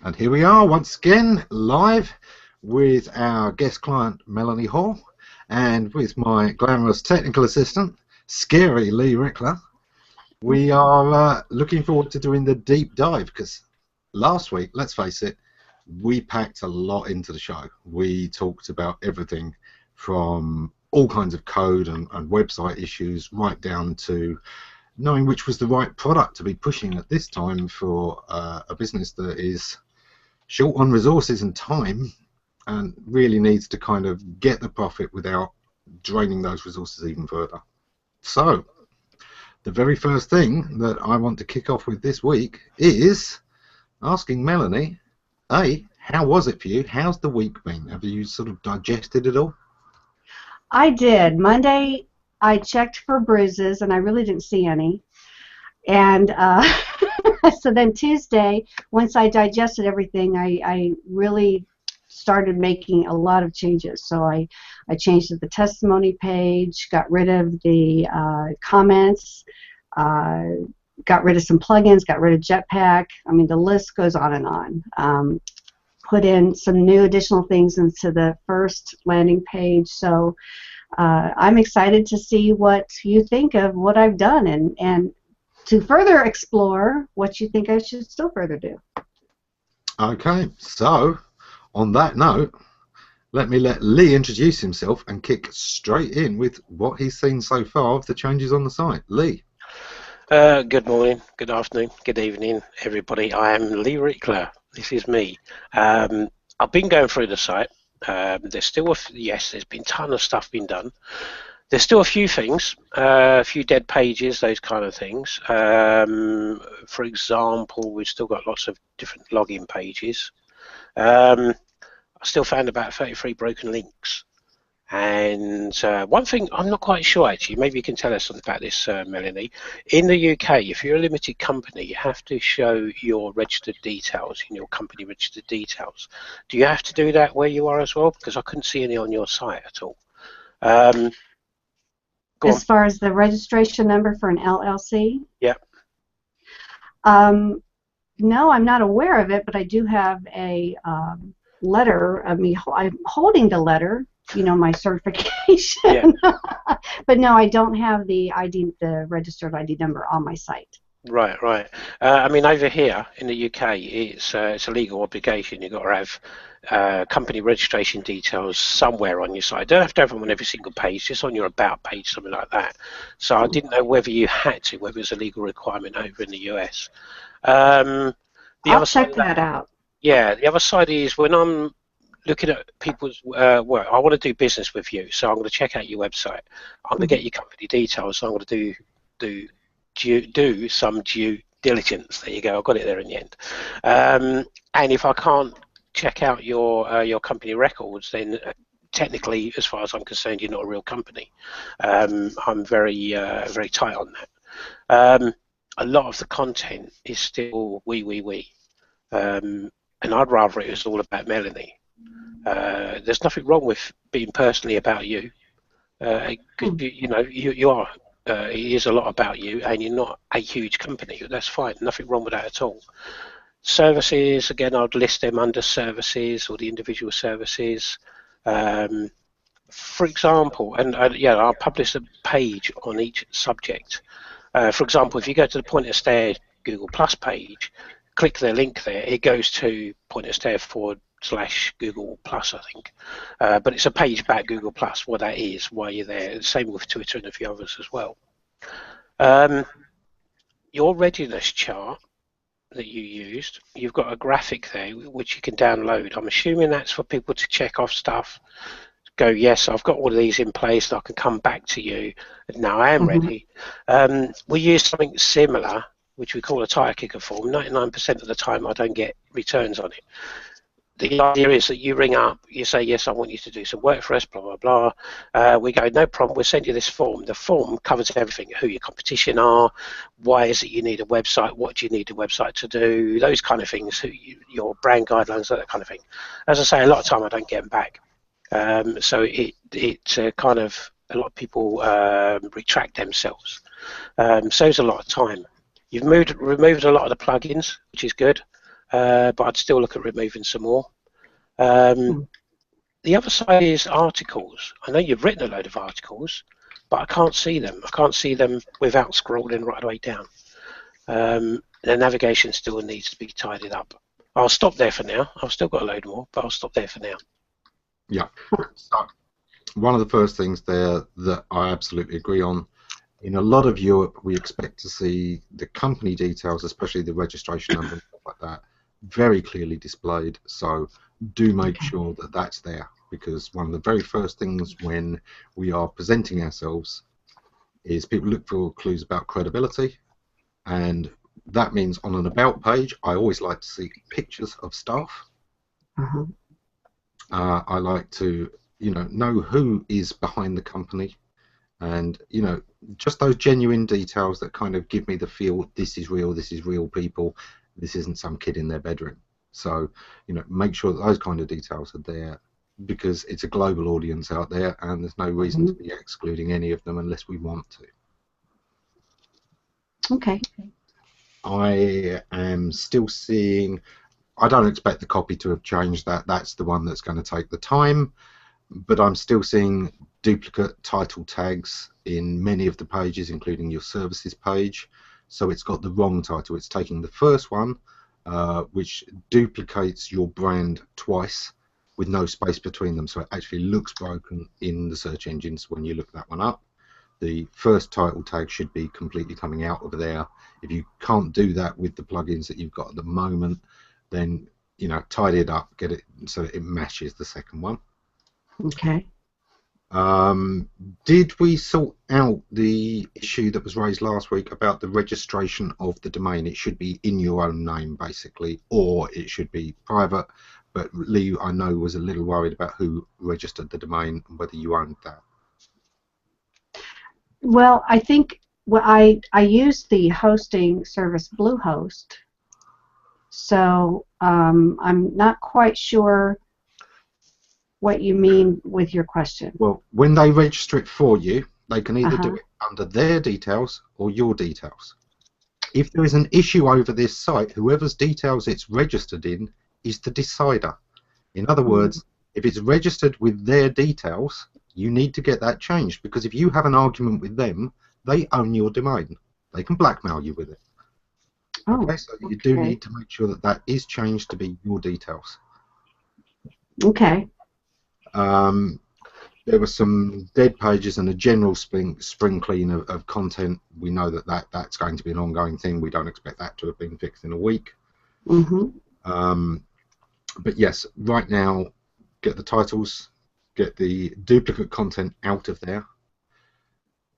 And here we are once again, live with our guest client, Meloney Hall, and with my glamorous technical assistant, scary Lee Rickler. We are looking forward to doing the deep dive, because last week, let's face it, we packed a lot into the show. We talked about everything from all kinds of code and website issues right down to knowing which was the right product to be pushing at this time for a business that is short on resources and time and really needs to kind of get the profit without draining those resources even further. So the very first thing that I want to kick off with this week is asking Meloney, A, how was it for you? How's the week been? Have you sort of digested it all? I did. Monday I checked for bruises and I really didn't see any. And so then Tuesday, once I digested everything, I really started making a lot of changes. So I changed the testimony page, got rid of the comments, got rid of some plugins, got rid of Jetpack. I mean, the list goes on and on. Put in some new additional things into the first landing page. So I'm excited to see what you think of what I've done and to further explore what you think I should still further do. Okay, so on that note, let Lee introduce himself and kick straight in with what he's seen so far of the changes on the site. Lee. Good morning, good afternoon, good evening, everybody. I am Lee Rickler. This is me. I've been going through the site. There's still there's been a ton of stuff being done. There's still a few things, a few dead pages, those kind of things. For example, we've still got lots of different login pages. I still found about 33 broken links. And one thing I'm not quite sure, actually, maybe you can tell us something about this, Meloney. In the UK, if you're a limited company, you have to show your registered details, in your company registered details. Do you have to do that where you are as well? Because I couldn't see any on your site at all. As far as the registration number for an LLC? Yeah. No, I'm not aware of it, but I do have a letter of me. I'm holding the letter, you know, my certification. Yeah. But no, I don't have the registered ID number on my site. Right, right. I mean, over here in the UK, it's a legal obligation. You've got to have company registration details somewhere on your site. You don't have to have them on every single page, just on your about page, something like that. So I didn't know whether you had to, whether it's a legal requirement over in the US. I'll check that out. Yeah, the other side is when I'm looking at people's work, I want to do business with you, so I'm going to check out your website. I'm going to get your company details, so I'm going to do some due diligence. There you go, I got it there in the end. And if I can't check out your company records, then technically, as far as I'm concerned, you're not a real company. I'm very very tight on that. A lot of the content is still we. And I'd rather it was all about Meloney. There's nothing wrong with being personally about you. You know, you are. It is a lot about you, and you're not a huge company. That's fine. Nothing wrong with that at all. Services, again, I'd list them under services or the individual services. For example, and yeah, I'll publish a page on each subject. For example, if you go to the Point of Stare Google Plus page, click the link there, it goes to Point of Stare / Google Plus, I think. But it's a page about Google Plus, what that is, why you're there. Same with Twitter and a few others as well. Your readiness chart that you used, you've got a graphic there which you can download. I'm assuming that's for people to check off stuff, go, yes, I've got all of these in place, and I can come back to you, and now I am ready. We use something similar, which we call a tire kicker form. 99% of the time I don't get returns on it. The idea is that you ring up, you say, yes, I want you to do some work for us, blah, blah, blah. We go, no problem, we'll send you this form. The form covers everything, who your competition are, why is it you need a website, what do you need a website to do, those kind of things, your brand guidelines, that kind of thing. As I say, a lot of time I don't get them back. So it kind of, a lot of people retract themselves. Saves a lot of time. You've removed a lot of the plugins, which is good. but I'd still look at removing some more. The other side is articles. I know you've written a load of articles, but I can't see them. I can't see them without scrolling right the way down. The navigation still needs to be tidied up. I'll stop there for now. I've still got a load more, but I'll stop there for now. Yeah. So one of the first things there that I absolutely agree on, in a lot of Europe, we expect to see the company details, especially the registration number and stuff like that, very clearly displayed. So do make sure that that's there, because one of the very first things when we are presenting ourselves is people look for clues about credibility, and that means on an about page, I always like to see pictures of staff. I like to, know who is behind the company, and just those genuine details that kind of give me the feel this is real people, this isn't some kid in their bedroom. So make sure that those kind of details are there, because it's a global audience out there, and there's no reason to be excluding any of them unless we want to. Okay. I am still seeing, I don't expect the copy to have changed. That's the one that's going to take the time, but I'm still seeing duplicate title tags in many of the pages, including your services page. So it's got the wrong title. It's taking the first one, which duplicates your brand twice with no space between them, so it actually looks broken in the search engines when you look that one up. The first title tag should be completely coming out of there. If you can't do that with the plugins that you've got at the moment, then tidy it up, get it so that it matches the second one. Okay. Did we sort out the issue that was raised last week about the registration of the domain? It should be in your own name, basically, or it should be private. But Lee, I know, was a little worried about who registered the domain and whether you owned that. Well, I think I use the hosting service Bluehost, so I'm not quite sure what you mean with your question. Well, when they register it for you, they can either do it under their details or your details. If there is an issue over this site, whoever's details it's registered in is the decider. In other words, if it's registered with their details, you need to get that changed, because if you have an argument with them, they own your domain. They can blackmail you with it. Okay, so you do need to make sure that that is changed to be your details. Okay. There were some dead pages and a general spring clean of content. We know that's going to be an ongoing thing. We don't expect that to have been fixed in a week. But yes, right now, get the titles, get the duplicate content out of there.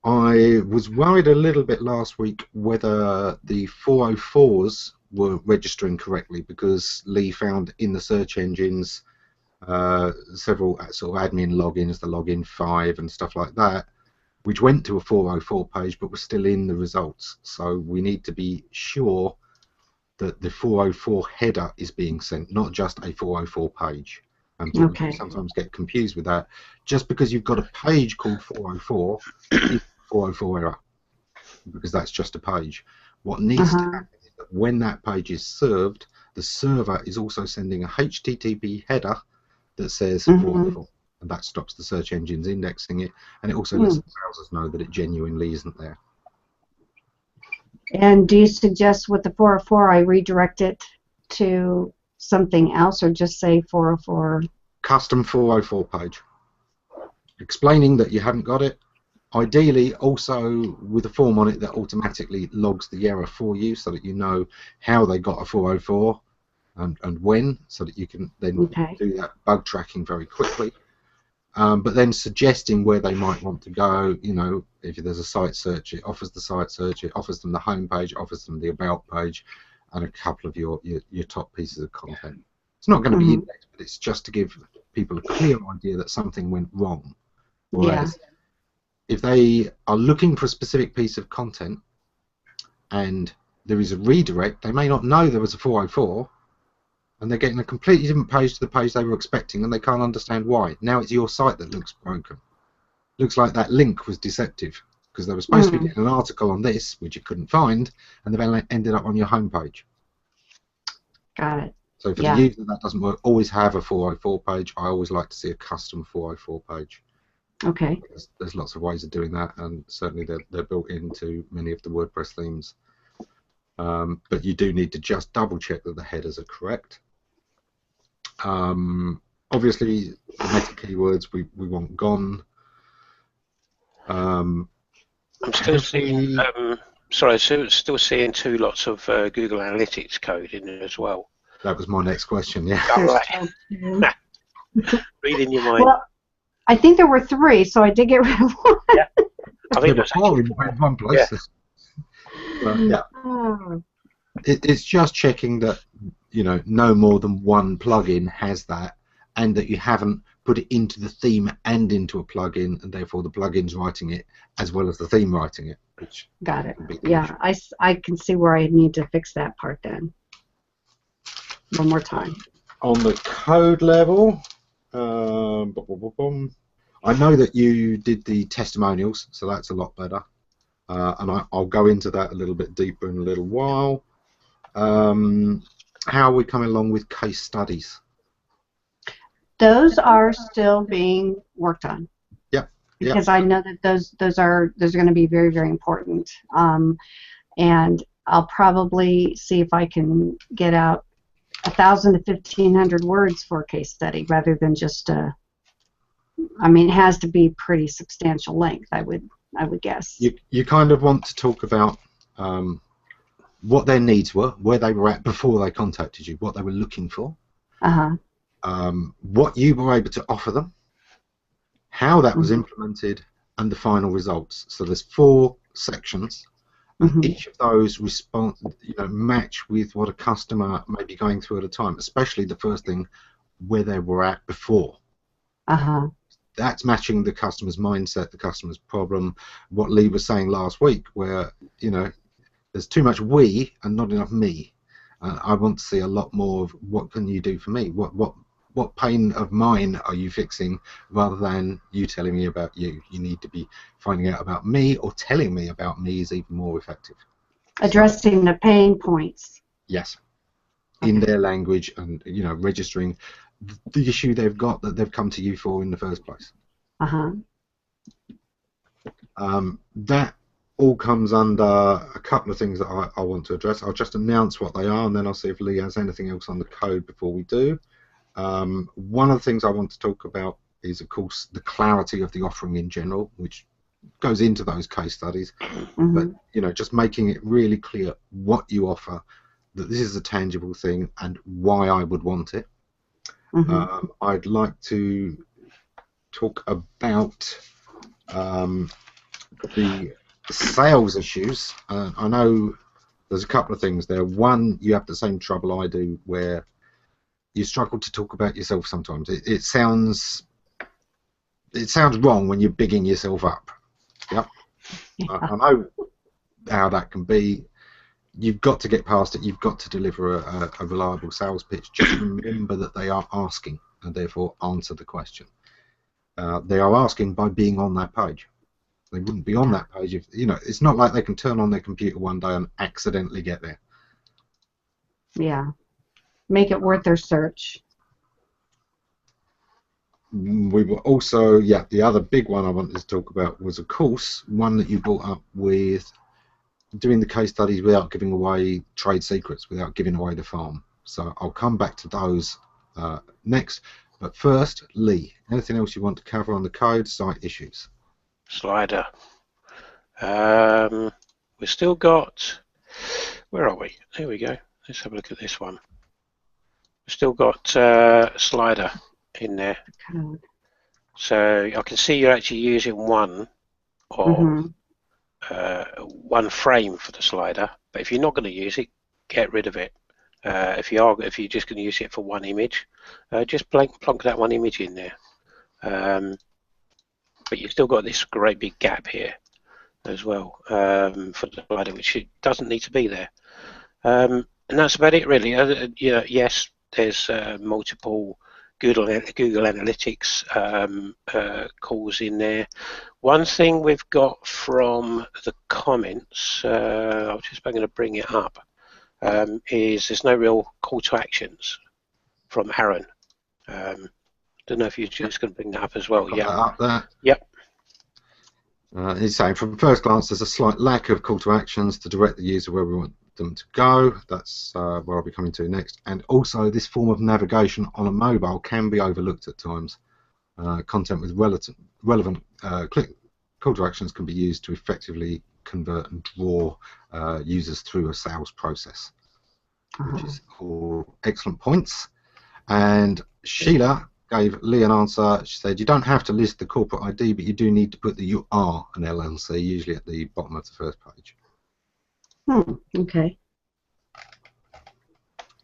I was worried a little bit last week whether the 404s were registering correctly, because Lee found in the search engines several sort of admin logins, the login 5 and stuff like that, which went to a 404 page but was still in the results. So we need to be sure that the 404 header is being sent, not just a 404 page. And people sometimes get confused with that. Just because you've got a page called 404 is 404 error, because that's just a page. What needs to happen is that when that page is served, the server is also sending a HTTP header that says 404, and that stops the search engines indexing it, and it also lets the browsers know that it genuinely isn't there. And do you suggest with the 404 I redirect it to something else, or just say 404? Custom 404 page, explaining that you haven't got it. Ideally, also with a form on it that automatically logs the error for you, so that you know how they got a 404 and when, so that you can then do that bug tracking very quickly. But then suggesting where they might want to go. If there's a site search, it offers the site search, it offers them the home page, it offers them the about page, and a couple of your top pieces of content. It's not going to be indexed, but it's just to give people a clear idea that something went wrong. Whereas if they are looking for a specific piece of content and there is a redirect, they may not know there was a 404, and they're getting a completely different page to the page they were expecting, and they can't understand why. Now it's your site that looks broken. Looks like that link was deceptive, because they were supposed to be getting an article on this, which you couldn't find, and they ended up on your homepage. Got it. So for the Yeah. user that doesn't work, always have a 404 page. I always like to see a custom 404 page. Okay. There's lots of ways of doing that, and certainly they're built into many of the WordPress themes. But you do need to just double check that the headers are correct. Obviously, the meta keywords we want gone. I'm still seeing. Sorry, still seeing two lots of Google Analytics code in there as well. That was my next question. Yeah. All right. Reading your mind. Well, I think there were 3, so I did get rid of one. Yeah. I think that's all in one place. Yeah. Yeah. Oh. It's just checking that no more than one plugin has that, and that you haven't put it into the theme and into a plugin, and therefore the plugin's writing it as well as the theme writing it. Which got it. Yeah, I can see where I need to fix that part then. One more time. On the code level, I know that you did the testimonials, so that's a lot better. And I'll go into that a little bit deeper in a little while. How are we coming along with case studies? Those are still being worked on. Yep. Because I know that those are going to be very, very important. And I'll probably see if I can get out 1,000 to 1,500 words for a case study rather than just I mean, it has to be pretty substantial length, I would guess. You kind of want to talk about what their needs were, where they were at before they contacted you, what they were looking for, what you were able to offer them, how that was implemented, and the final results. So there's 4 sections, and each of those match with what a customer may be going through at a time, especially the first thing, where they were at before. That's matching the customer's mindset, the customer's problem. What Lee was saying last week, where there's too much we and not enough me. I want to see a lot more of what can you do for me. What pain of mine are you fixing, rather than you telling me about you. You need to be finding out about me, or telling me about me is even more effective. Addressing the pain points. Yes, in their language, and registering the issue they've got that they've come to you for in the first place. That all comes under a couple of things that I want to address. I'll just announce what they are, and then I'll see if Lee has anything else on the code before we do. One of the things I want to talk about is, of course, the clarity of the offering in general, which goes into those case studies. But just making it really clear what you offer, that this is a tangible thing, and why I would want it. I'd like to talk about the sales issues. I know there's a couple of things there. One, you have the same trouble I do, where you struggle to talk about yourself sometimes. It sounds wrong when you're bigging yourself up. Yep. I know how that can be. You've got to get past it. You've got to deliver a reliable sales pitch. Just remember that they are asking, and therefore answer the question. They are asking by being on that page. They wouldn't be on that page if it's not like they can turn on their computer one day and accidentally get there. Yeah, make it worth their search. We were also, the other big one I wanted to talk about was, of course, one that you brought up with doing the case studies without giving away trade secrets, without giving away the farm. So I'll come back to those next. But first, Lee, anything else you want to cover on the code site issues? Slider. We've still got, where are we? There we go. Let's have a look at this one. We've still got slider in there. So I can see you're actually using one of one frame for the slider, but if you're not going to use it, get rid of it. If you're just going to use it for one image, just plonk that one image in there. But you've still got this great big gap here as well for the slider, which it doesn't need to be there. And that's about it, really. Yes, there's multiple Google Analytics calls in there. One thing we've got from the comments, I was just going to bring it up. is there's no real call to actions from Aaron. Don't know if you're just going to bring that up as well. Yeah. Up there. Yep. He's saying, from first glance, there's a slight lack of call to actions to direct the user where we want them to go. That's where I'll be coming to next. And also, this form of navigation on a mobile can be overlooked at times. Content with relevant call to actions can be used to effectively convert and draw users through a sales process, which is all excellent points. And Sheila gave Lee an answer. She said, you don't have to list the corporate ID, but you do need to put that you are an LLC, usually at the bottom of the first page. Okay.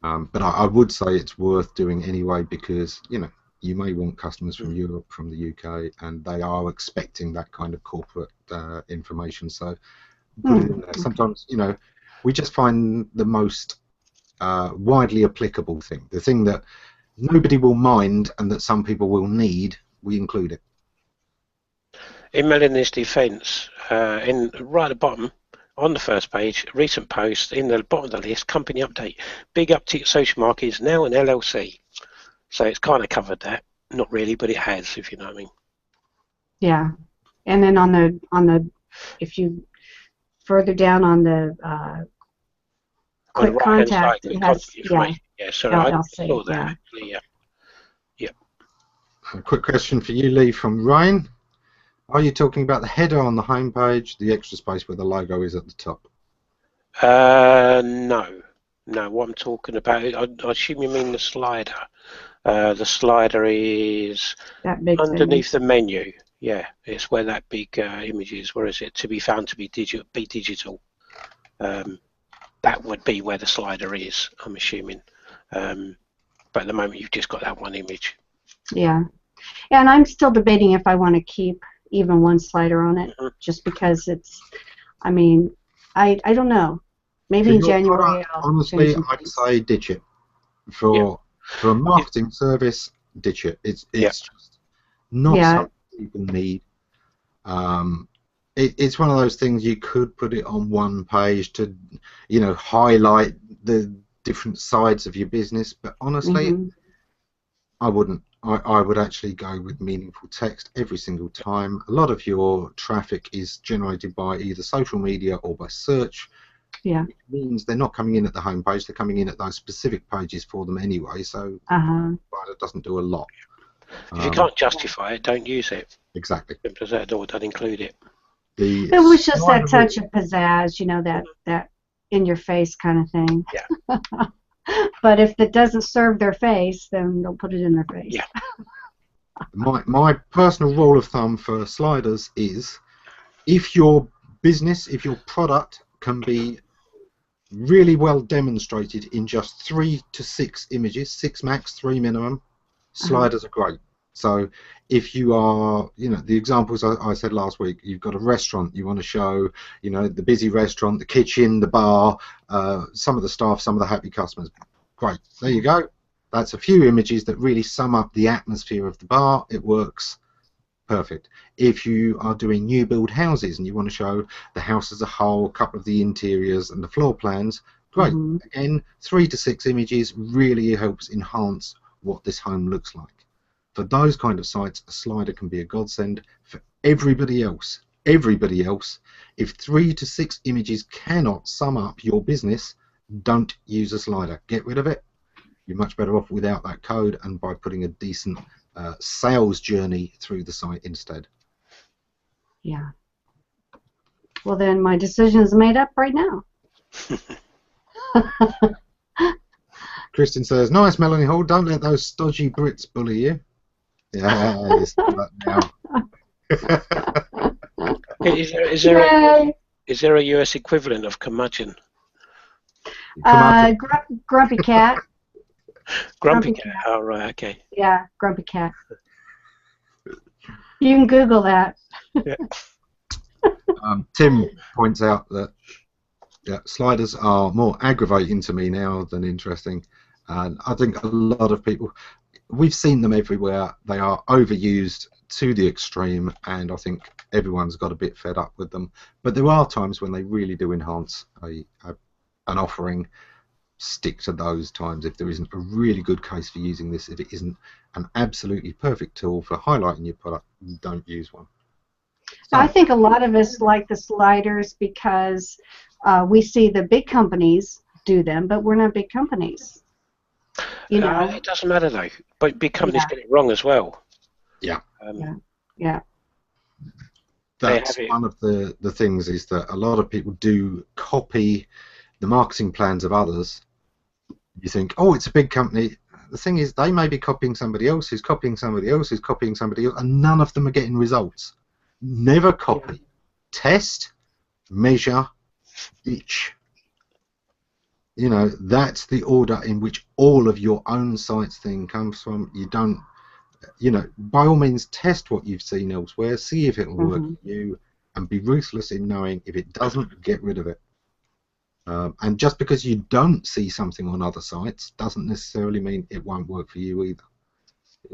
But I would say it's worth doing anyway, because you may want customers from Europe, from the UK, and they are expecting that kind of corporate information. So put it in there. Sometimes we just find the most widely applicable thing, the thing that nobody will mind and that some people will need, we include it. In Meloney's defence, right at the bottom, on the first page, recent post, in the bottom of the list, company update, big uptick social market is now an LLC. So it's kind of covered that. Not really, but it has, if you know what I mean. Yeah. And then on the if you further down on the quick contact, it has, sorry, I LLC, saw that actually, yeah. A quick question for you, Lee, from Ryan. Are you talking about the header on the home page, the extra space where the logo is at the top? No. What I'm talking about, I assume you mean the slider. The slider is that big underneath the menu. Yeah, it's where that big image is. Where is it? To be found to be digital. That would be where the slider is, I'm assuming. But at the moment, you've just got that one image. Yeah. And I'm still debating if I want to keep even one slider on it, just because it's, I don't know. Maybe in January. Honestly, I'd say ditch it. For a marketing service, ditch it. It's just not something people need. It's one of those things you could put it on one page to, highlight the different sides of your business, but honestly, I wouldn't. I would actually go with meaningful text every single time. A lot of your traffic is generated by either social media or by search. Yeah. It means they're not coming in at the home page, they're coming in at those specific pages for them anyway, so it doesn't do a lot. If you can't justify it, don't use it. Exactly. Simple as that, or don't include it. It was just that touch of pizzazz, that in-your-face kind of thing. Yeah. But if it doesn't serve their face, then they'll put it in their face. Yeah. My personal rule of thumb for sliders is, if your business, if your product can be really well demonstrated in just 3 to 6 images, 6 max, 3 minimum, sliders are great. So if you are, the examples I said last week, you've got a restaurant, you want to show, the busy restaurant, the kitchen, the bar, some of the staff, some of the happy customers. Great. There you go. That's a few images that really sum up the atmosphere of the bar. It works perfect. If you are doing new build houses and you want to show the house as a whole, a couple of the interiors and the floor plans, great. Again, 3 to 6 images really helps enhance what this home looks like. For those kind of sites, a slider can be a godsend. For everybody else, if 3 to 6 images cannot sum up your business, don't use a slider. Get rid of it. You're much better off without that code and by putting a decent sales journey through the site instead. Yeah. Well, then my decision is made up right now. Kristen says, nice, Meloney Hall. Don't let those stodgy Brits bully you. Yeah, it's that now. Is there a US equivalent of curmudgeon? Grumpy cat. Grumpy cat. Oh, right, okay. Yeah, grumpy cat. You can Google that. Yeah. Tim points out that sliders are more aggravating to me now than interesting, and I think a lot of people, we've seen them everywhere. They are overused to the extreme, and I think everyone's got a bit fed up with them. But there are times when they really do enhance an offering. stick to those times if there isn't a really good case for using this. If it isn't an absolutely perfect tool for highlighting your product, don't use one. So, I think a lot of us like the sliders because we see the big companies do them, but we're not big companies. You know. It doesn't matter though, but big companies get it wrong as well. Yeah. Yeah. That's one of the things, is that a lot of people do copy the marketing plans of others. You think, oh, it's a big company. The thing is, they may be copying somebody else who's copying somebody else who's copying somebody else, and none of them are getting results. Never copy. Yeah. Test, measure, ditch. You know, that's the order in which all of your own site's thing comes from. You don't, you know, by all means, test what you've seen elsewhere, see if it'll work for you, and be ruthless in knowing if it doesn't, get rid of it. And just because you don't see something on other sites doesn't necessarily mean it won't work for you either.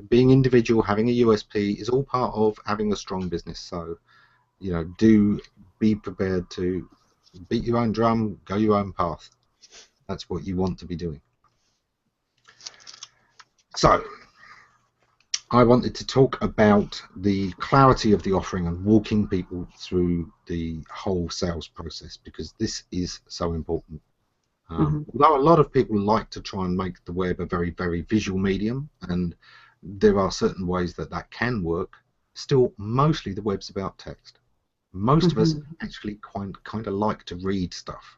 Being individual, having a USP is all part of having a strong business. So, you know, do be prepared to beat your own drum, go your own path. That's what you want to be doing. So, I wanted to talk about the clarity of the offering and walking people through the whole sales process, because this is so important. Although a lot of people like to try and make the web a very, very visual medium, and there are certain ways that that can work, still mostly the web's about text. Most of us actually kind of like to read stuff.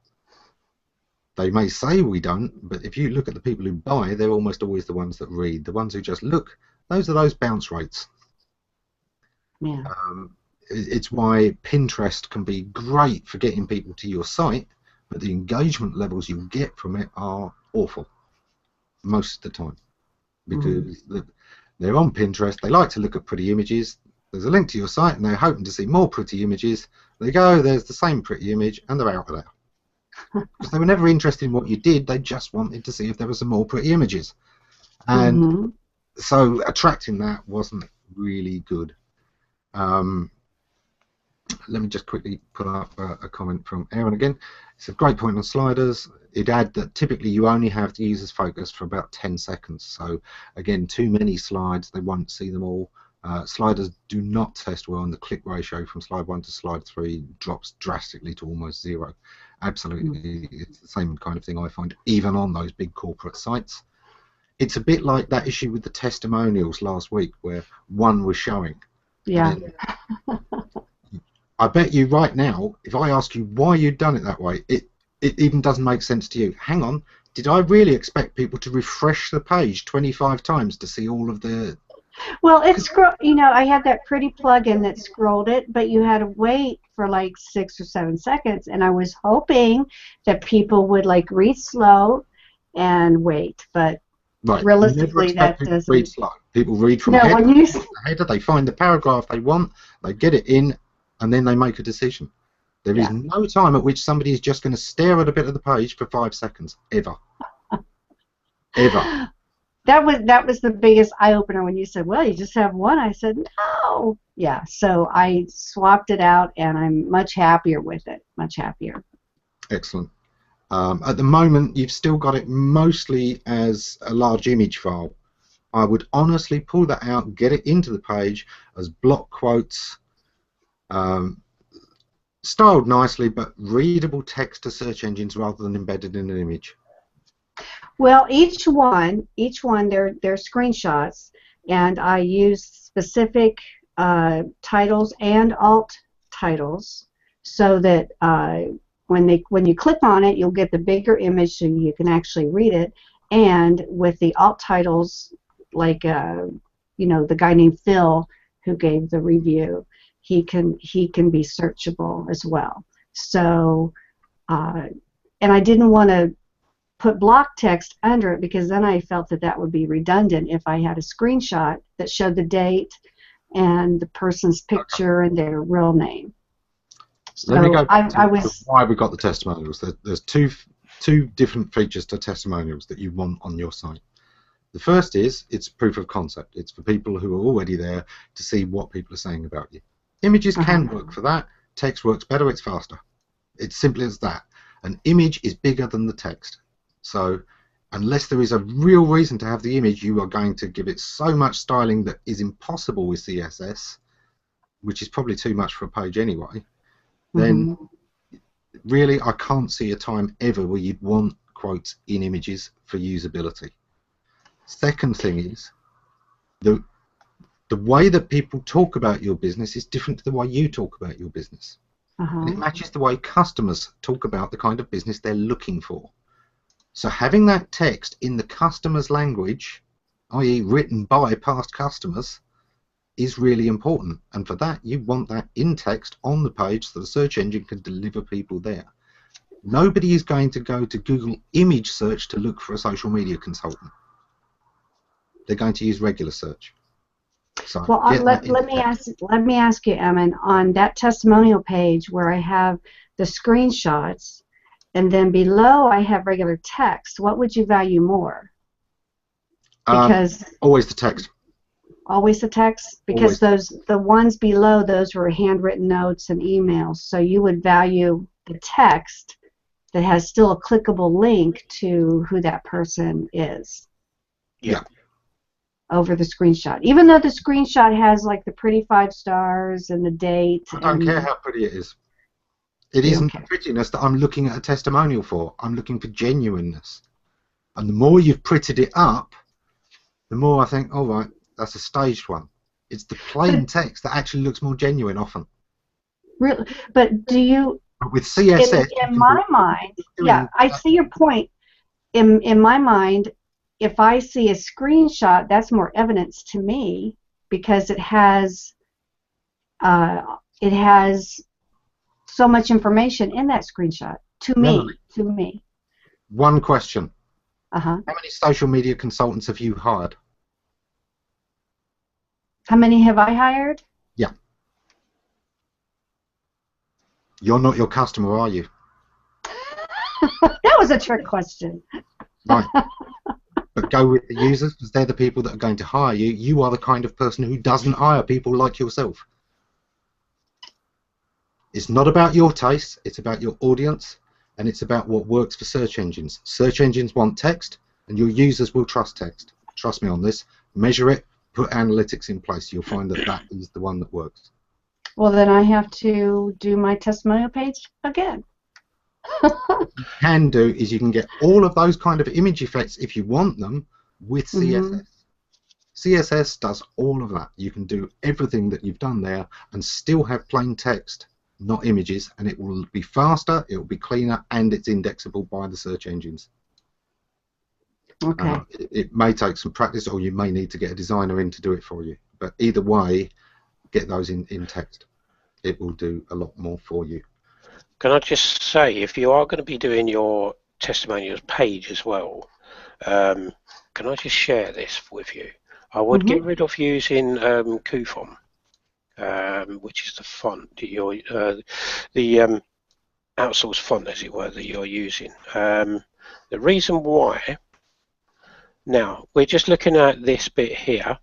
They may say we don't, but if you look at the people who buy, they're almost always the ones that read. The ones who just look, those are those bounce rates. Yeah. It's why Pinterest can be great for getting people to your site, but the engagement levels you get from it are awful most of the time, because they're on Pinterest, they like to look at pretty images, there's a link to your site and they're hoping to see more pretty images. They go, there's the same pretty image, and they're out of there. Because they were never interested in what you did, they just wanted to see if there were some more pretty images. And so attracting that wasn't really good. Let me just quickly put up a comment from Aaron again. It's a great point on sliders. It'd add that typically you only have the users focused for about 10 seconds. So again, too many slides, they won't see them all. Sliders do not test well, and the click ratio from slide 1 to slide 3 drops drastically to almost 0. Absolutely, it's the same kind of thing I find, even on those big corporate sites. It's a bit like that issue with the testimonials last week, where one was showing. Yeah. I bet you right now, if I ask you why you'd done it that way, it even doesn't make sense to you. Hang on, did I really expect people to refresh the page 25 times to see all of the... Well, it's, you know, I had that pretty plugin that scrolled it, but you had to wait for like 6 or 7 seconds, and I was hoping that people would like read slow and wait, but realistically that doesn't... Read slow. People read from header to header, they find the paragraph they want, they get it in, and then they make a decision. There is no time at which somebody is just going to stare at a bit of the page for 5 seconds, ever. Ever. That was the biggest eye-opener when you said, well, you just have one. I said, no. Yeah, so I swapped it out, and I'm much happier with it, much happier. Excellent. At the moment, you've still got it mostly as a large image file. I would honestly pull that out, get it into the page as block quotes, styled nicely, but readable text to search engines rather than embedded in an image. Well, each one, they're screenshots, and I use specific titles and alt titles, so that when you click on it, you'll get the bigger image, so you can actually read it. And with the alt titles, like you know, the guy named Phil who gave the review, he can be searchable as well. So, and I didn't want to put block text under it, because then I felt that would be redundant if I had a screenshot that showed the date and the person's picture and their real name. So let me go back I to was... why we got the testimonials. There's two different features to testimonials that you want on your site. The first is it's proof of concept. It's for people who are already there to see what people are saying about you. Images can work for that. Text works better. It's faster. It's simple as that. An image is bigger than the text. So unless there is a real reason to have the image, you are going to give it so much styling that is impossible with CSS, which is probably too much for a page anyway, then really I can't see a time ever where you'd want quotes in images for usability. Second thing is, the way that people talk about your business is different to the way you talk about your business. And it matches the way customers talk about the kind of business they're looking for. So having that text in the customer's language, i.e. written by past customers, is really important. And for that, you want that in text on the page so the search engine can deliver people there. Nobody is going to go to Google image search to look for a social media consultant. They're going to use regular search. So well, let me ask you, Ammon, on that testimonial page where I have the screenshots and then below I have regular text, what would you value more? Because always the text. Always the text? Because the ones below, those were handwritten notes and emails, so you would value the text that has still a clickable link to who that person is. Yeah. Over the screenshot, even though the screenshot has like the pretty 5 stars and the date. I don't care how pretty it is. It isn't the prettiness that I'm looking at a testimonial for. I'm looking for genuineness. And the more you've prettied it up, the more I think, all right, that's a staged one. It's the plain text that actually looks more genuine often. Really? But do you... But with CSS... In my mind, yeah, I see your point. In my mind, if I see a screenshot, that's more evidence to me because it has so much information in that screenshot. To me. One question. How many social media consultants have you hired? How many have I hired? Yeah. You're not your customer, are you? That was a trick question. Right. But go with the users because they're the people that are going to hire you. You are the kind of person who doesn't hire people like yourself. It's not about your taste, it's about your audience, and it's about what works for search engines. Search engines want text, and your users will trust text. Trust me on this. Measure it, put analytics in place. You'll find that that is the one that works. Well, then I have to do my testimonial page again. What you can do is you can get all of those kind of image effects if you want them with CSS. CSS does all of that. You can do everything that you've done there and still have plain text, not images, and it will be faster, it will be cleaner, and it's indexable by the search engines. Okay. It may take some practice, or you may need to get a designer in to do it for you. But either way, get those in text. It will do a lot more for you. Can I just say, if you are going to be doing your testimonials page as well, can I just share this with you? I would get rid of using Kufon, which is the font that you're, the outsource font, as it were, that you're using. The reason why, now we're just looking at this bit here,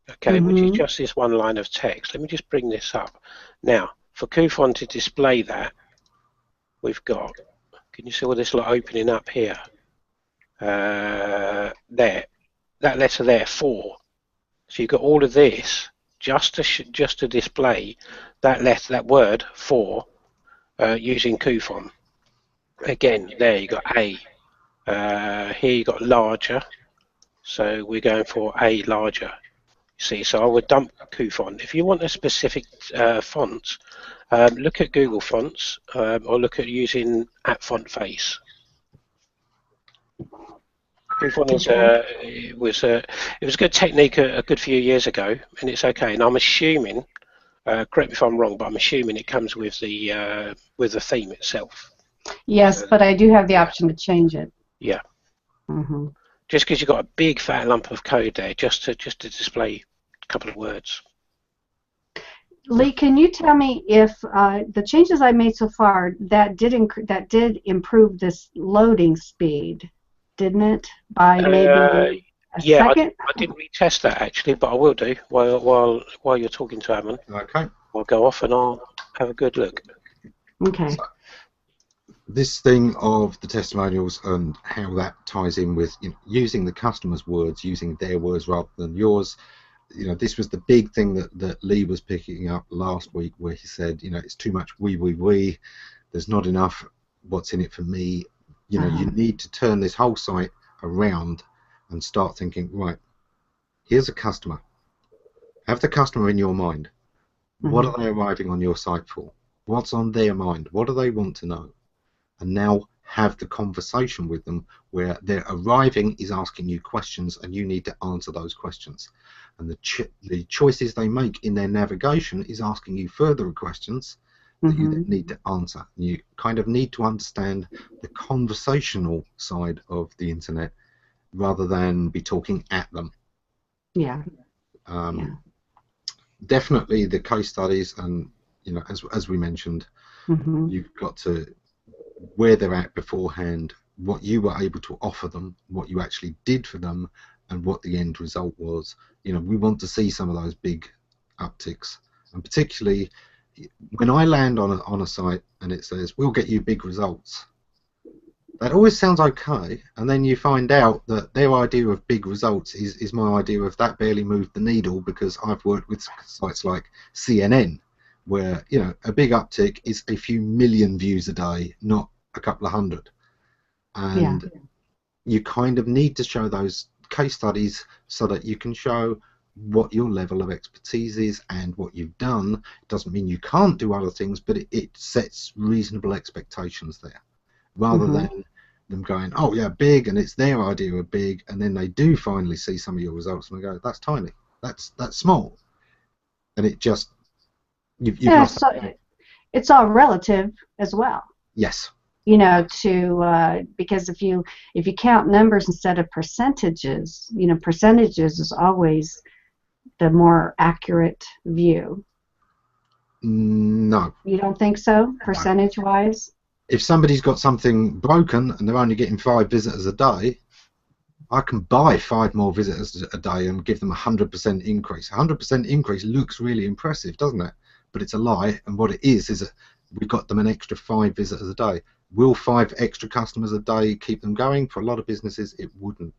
okay, which is just this one line of text. Let me just bring this up. Now, for Kufon to display that, we've got, can you see all this lot opening up here? There, that letter there, 4. So you've got all of this just to display that letter, that word 4, using Kufon. Again, there you got A. Here you got larger. So we're going for A larger. See, so I would dump Kufon. If you want a specific font, look at Google Fonts or look at using @FontFace. Kufon is it was a good technique a good few years ago, and it's okay. And I'm assuming, correct me if I'm wrong, but I'm assuming it comes with the theme itself. Yes, but I do have the option to change it. Yeah. Just because you've got a big fat lump of code there, just to display a couple of words. Lee, can you tell me if the changes I made so far that did improve this loading speed, didn't it? By maybe a second? I didn't retest that actually, but I will do while you're talking to Ammon. Okay. I'll go off and I'll have a good look. Okay. So, this thing of the testimonials and how that ties in with, you know, using the customer's words, using their words rather than yours. You know, this was the big thing that Lee was picking up last week, where he said, you know, it's too much we. There's not enough what's in it for me. You know, you need to turn this whole site around and start thinking, right, here's a customer. Have the customer in your mind. What are they arriving on your site for? What's on their mind? What do they want to know? And now have the conversation with them where their arriving is asking you questions and you need to answer those questions. And the choices they make in their navigation is asking you further questions that you then need to answer. You kind of need to understand the conversational side of the internet rather than be talking at them. Yeah. Definitely the case studies, and you know, as we mentioned, you've got to where they're at beforehand, what you were able to offer them, what you actually did for them, and what the end result was. You know, we want to see some of those big upticks, and particularly when I land on a site and it says we'll get you big results. That always sounds okay, and then you find out that their idea of big results is my idea of that barely moved the needle, because I've worked with sites like CNN, where, you know, a big uptick is a few million views a day, not a couple of hundred. And you kind of need to show those case studies so that you can show what your level of expertise is and what you've done. It doesn't mean you can't do other things, but it sets reasonable expectations there, rather than them going, oh yeah, big, and it's their idea of big, and then they do finally see some of your results and they go, that's tiny, that's small, and it just you've lost that. It's all relative as well. Yes. You know, because if you count numbers instead of percentages, you know, percentages is always the more accurate view. No. You don't think so, percentage-wise? If somebody's got something broken and they're only getting 5 visitors a day, I can buy 5 more visitors a day and give them a 100% increase. 100% increase looks really impressive, doesn't it? But it's a lie, and what it is that we've got them an extra 5 visitors a day. Will 5 extra customers a day keep them going? For a lot of businesses, it wouldn't.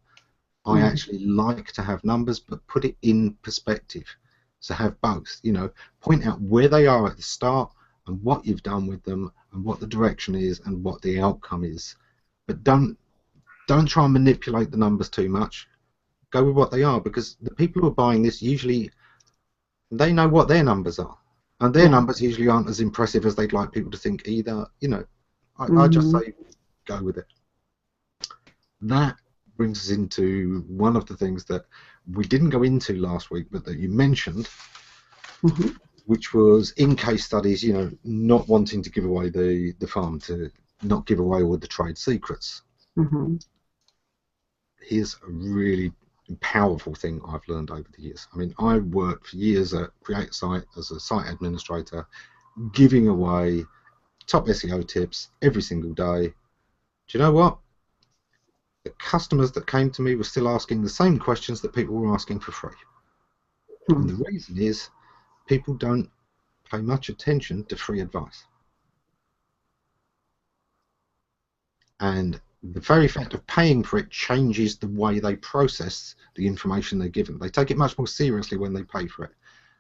I actually like to have numbers, but put it in perspective. So have both, you know, point out where they are at the start and what you've done with them and what the direction is and what the outcome is. But don't try and manipulate the numbers too much. Go with what they are, because the people who are buying this, usually they know what their numbers are, and their numbers usually aren't as impressive as they'd like people to think either. You know, I just say go with it. That brings us into one of the things that we didn't go into last week, but that you mentioned, which was in case studies, you know, not wanting to give away the farm, to not give away all the trade secrets. Here's a really powerful thing I've learned over the years. I mean, I worked for years at Create a Site as a site administrator, giving away top SEO tips every single day. Do you know what? The customers that came to me were still asking the same questions that people were asking for free. And the reason is people don't pay much attention to free advice. And the very fact of paying for it changes the way they process the information they're given. They take it much more seriously when they pay for it.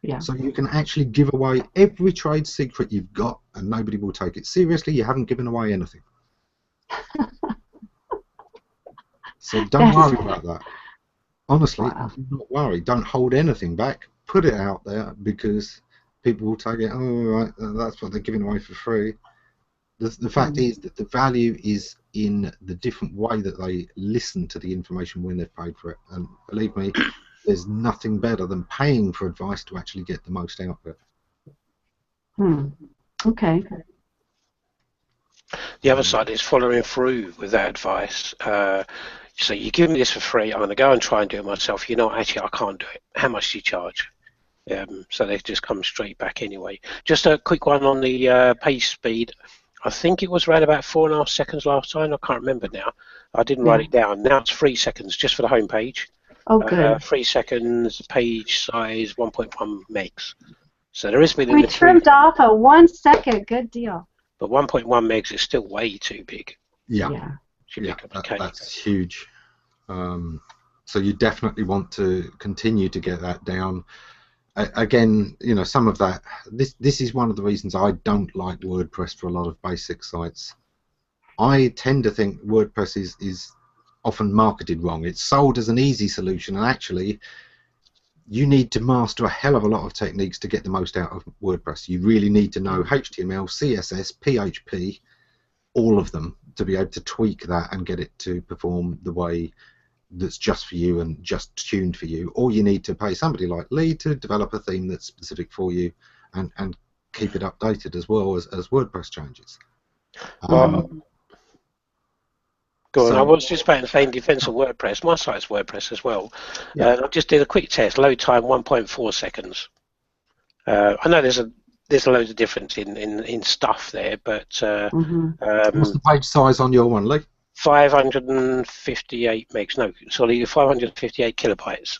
Yeah. So you can actually give away every trade secret you've got and nobody will take it seriously. You haven't given away anything. So don't worry about that. Honestly, do not worry. Don't hold anything back. Put it out there, because people will take it, oh, right, that's what they're giving away for free. The fact is that the value is in the different way that they listen to the information when they've paid for it. And believe me, there's nothing better than paying for advice to actually get the most out of it. Okay. The other side is following through with that advice. So you give me this for free, I'm going to go and try and do it myself. You know, actually, I can't do it. How much do you charge? So they just come straight back anyway. Just a quick one on the page speed. I think it was around about 4.5 seconds last time. I can't remember now. I didn't write it down. Now it's 3 seconds just for the home page. Oh, good. 3 seconds, page size 1.1 megs. So there is been We trimmed off a 1 second. Good deal. but 1.1 megs is still way too big. Yeah. Should be a couple of Ks. That's huge. So you definitely want to continue to get that down. Again, you know, some of that. This is one of the reasons I don't like WordPress for a lot of basic sites. I tend to think WordPress is often marketed wrong. It's sold as an easy solution, and actually, you need to master a hell of a lot of techniques to get the most out of WordPress. You really need to know HTML, CSS, PHP, all of them, to be able to tweak that and get it to perform the way that's just for you and just tuned for you. Or you need to pay somebody like Lee to develop a theme that's specific for you and keep it updated as well as WordPress changes. Go on. I was just about to say in defense of WordPress, my site's WordPress as well. Yeah. I just did a quick test, load time 1.4 seconds. I know there's a load of difference in stuff there, but what's the page size on your one, Lee? 558 megs. No, sorry, 558 kilobytes.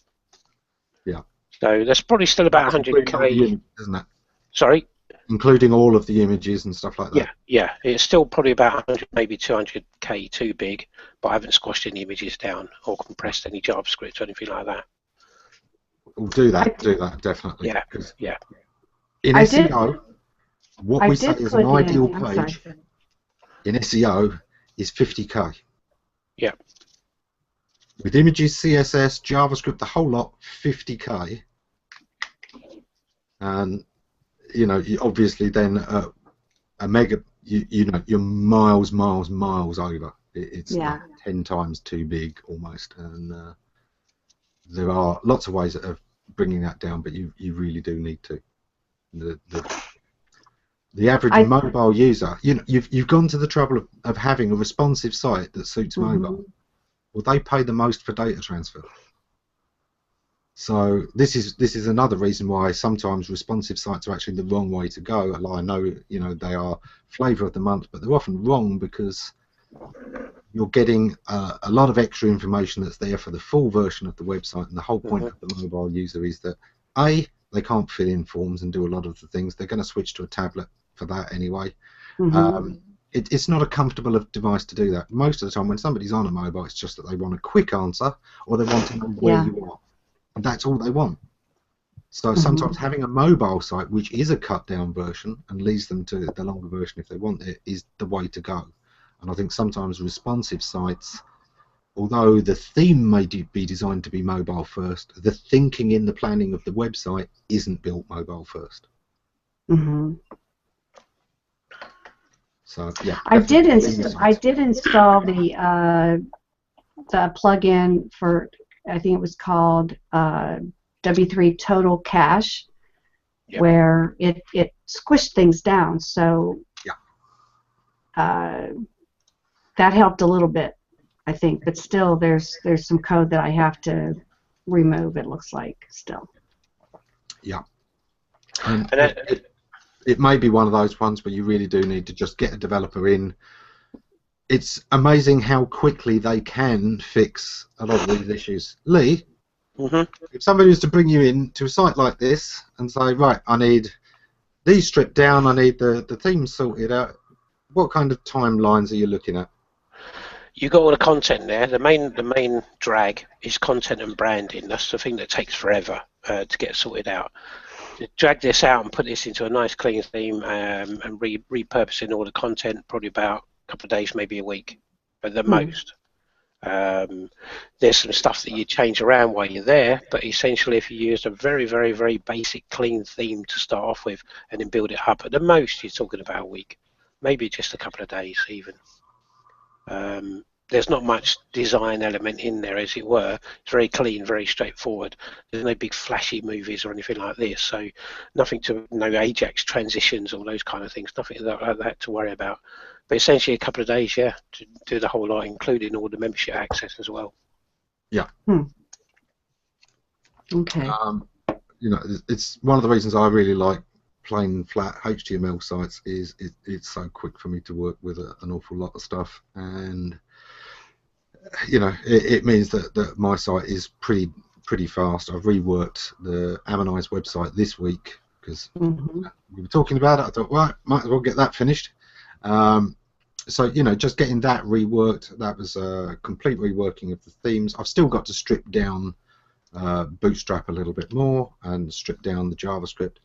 Yeah. So that's probably still about 100k. Isn't it? Sorry. Including all of the images and stuff like that. Yeah. It's still probably about 100, maybe 200k too big, but I haven't squashed any images down or compressed any JavaScript or anything like that. We'll do that definitely. Yeah. In SEO, what we say is an ideal page in SEO is 50k. Yeah. With images, CSS, JavaScript, the whole lot, 50k. And you know, obviously then a mega, you know, you're miles over. It's like 10 times too big almost, and there are lots of ways of bringing that down, but you really do need to. The average mobile user, you know, you've gone to the trouble of having a responsive site that suits mobile. Well, they pay the most for data transfer. So this is another reason why sometimes responsive sites are actually the wrong way to go. I know, you know, they are flavour of the month, but they're often wrong because you're getting a lot of extra information that's there for the full version of the website, and the whole point of the mobile user is that they can't fill in forms and do a lot of the things. They're going to switch to a tablet for that anyway. It's not a comfortable device to do that. Most of the time when somebody's on a mobile, it's just that they want a quick answer or they want to know where you are. And that's all they want. So sometimes having a mobile site, which is a cut down version and leads them to the longer version if they want it, is the way to go. And I think sometimes responsive sites, although the theme may be designed to be mobile first, the thinking in the planning of the website isn't built mobile first. So yeah, I did install the plugin for, I think it was called W3 Total Cache, where it squished things down. So that helped a little bit, I think. But still, there's some code that I have to remove. It looks like still. Yeah. And it may be one of those ones where you really do need to just get a developer in. It's amazing how quickly they can fix a lot of these issues. Lee, if somebody was to bring you in to a site like this and say, right, I need these stripped down, I need the theme sorted out, what kind of timelines are you looking at? You got all the content there. The main drag is content and branding. That's the thing that takes forever to get sorted out. To drag this out and put this into a nice clean theme and repurposing all the content, probably about a couple of days, maybe a week at the most. There's some stuff that you change around while you're there, but essentially if you used a very, very, very basic clean theme to start off with and then build it up, at the most you're talking about a week, maybe just a couple of days even. There's not much design element in there, as it were. It's very clean, very straightforward. There's no big flashy movies or anything like this, so no Ajax transitions or those kind of things, nothing like that to worry about. But essentially a couple of days, to do the whole lot, including all the membership access as well. Yeah. Okay. You know, it's one of the reasons I really like plain flat HTML sites is it's so quick for me to work with an awful lot of stuff, and you know, it means that my site is pretty fast. I've reworked the Ammonize website this week because we were talking about it. I thought, right, might as well get that finished. So, you know, just getting that reworked, that was a complete reworking of the themes. I've still got to strip down Bootstrap a little bit more and strip down the JavaScript